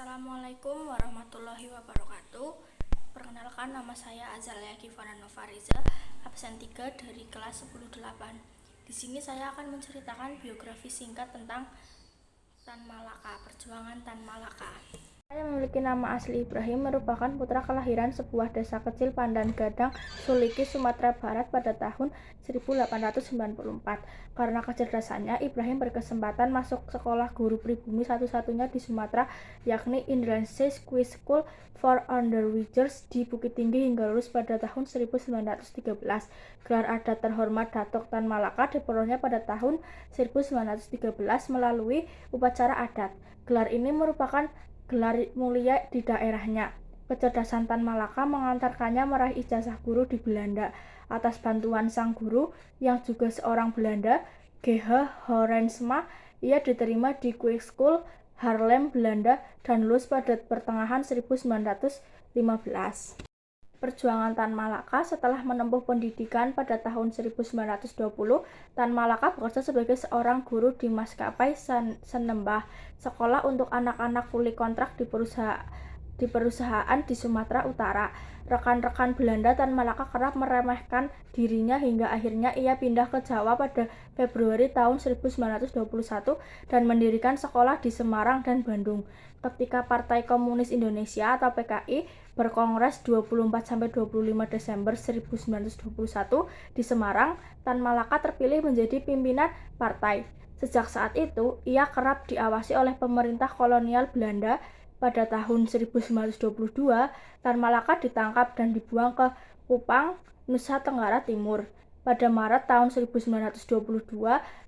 Assalamualaikum warahmatullahi wabarakatuh. Perkenalkan, nama saya Azalia Givana Novariza, absen 3 dari kelas 10-8. Di sini saya akan menceritakan biografi singkat tentang Tan Malaka, perjuangan Tan Malaka. Saya memiliki nama asli Ibrahim, merupakan putra kelahiran sebuah desa kecil Pandan Gadang, Suliki, Sumatera Barat pada tahun 1894. Karena kecerdasannya, Ibrahim berkesempatan masuk sekolah guru pribumi satu-satunya di Sumatera, yakni Indrasih School for Underwriters di Bukit Tinggi hingga lulus pada tahun 1913. Gelar adat terhormat Datuk Tan Malaka diperolehnya pada tahun 1913 melalui upacara adat. Gelar ini merupakan gelar mulia di daerahnya. Kecerdasan Tan Malaka mengantarkannya meraih ijazah guru di Belanda. Atas bantuan sang guru, yang juga seorang Belanda, G.H. Horensma, ia diterima di Queen's School, Haarlem, Belanda, dan lulus pada pertengahan 1915. Perjuangan Tan Malaka. Setelah menempuh pendidikan pada tahun 1920, Tan Malaka bekerja sebagai seorang guru di maskapai Senembah, sekolah untuk anak-anak kuli kontrak di perusahaan di Sumatera Utara. Rekan-rekan Belanda Tan Malaka kerap meremehkan dirinya hingga akhirnya ia pindah ke Jawa pada Februari tahun 1921 dan mendirikan sekolah di Semarang dan Bandung. Ketika Partai Komunis Indonesia atau PKI berkongres 24-25 Desember 1921 di Semarang, Tan Malaka terpilih menjadi pimpinan partai. Sejak saat itu, ia kerap diawasi oleh pemerintah kolonial Belanda. Pada tahun 1922, Tan Malaka ditangkap dan dibuang ke Kupang, Nusa Tenggara Timur. Pada Maret tahun 1922,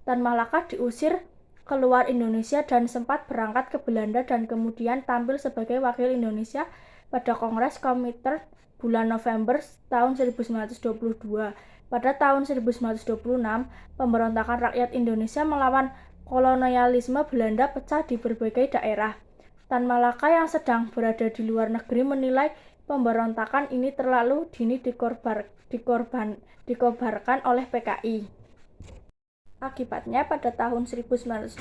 Tan Malaka diusir keluar Indonesia dan sempat berangkat ke Belanda dan kemudian tampil sebagai wakil Indonesia pada Kongres Komintern bulan November tahun 1922. Pada tahun 1926, pemberontakan rakyat Indonesia melawan kolonialisme Belanda pecah di berbagai daerah. Tan Malaka yang sedang berada di luar negeri menilai pemberontakan ini terlalu dini dikobarkan oleh PKI. Akibatnya pada tahun 1927,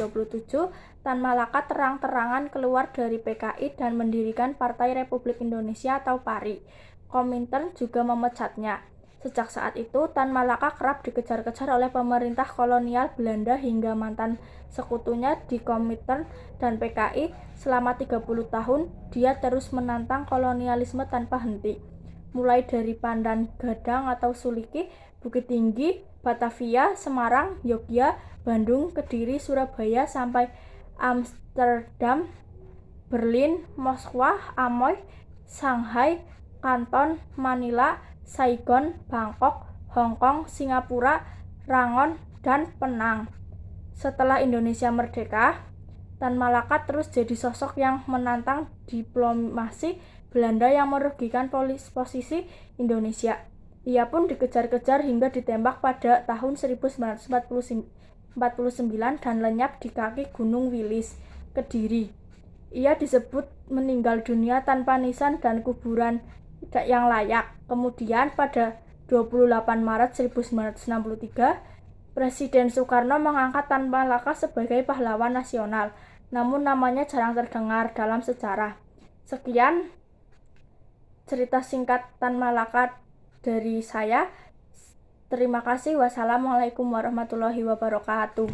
Tan Malaka terang-terangan keluar dari PKI dan mendirikan Partai Republik Indonesia atau PARI. Komintern juga memecatnya. Sejak saat itu, Tan Malaka kerap dikejar-kejar oleh pemerintah kolonial Belanda hingga mantan sekutunya di Komintern dan PKI. Selama 30 tahun, dia terus menantang kolonialisme tanpa henti. Mulai dari Pandan Gadang atau Suliki, Bukit Tinggi, Batavia, Semarang, Yogyakarta, Bandung, Kediri, Surabaya, sampai Amsterdam, Berlin, Moskwa, Amoy, Shanghai, Kanton, Manila, Saigon, Bangkok, Hong Kong, Singapura, Rangon, dan Penang. Setelah Indonesia merdeka, Tan Malaka terus jadi sosok yang menantang diplomasi Belanda yang merugikan posisi Indonesia. Ia pun dikejar-kejar hingga ditembak pada tahun 1949 dan lenyap di kaki Gunung Wilis, Kediri. Ia disebut meninggal dunia tanpa nisan dan kuburan yang layak. Kemudian pada 28 Maret 1963, Presiden Soekarno mengangkat Tan Malaka sebagai pahlawan nasional, namun namanya jarang terdengar dalam sejarah. Sekian cerita singkat Tan Malaka dari saya. Terima kasih. Wassalamualaikum warahmatullahi wabarakatuh.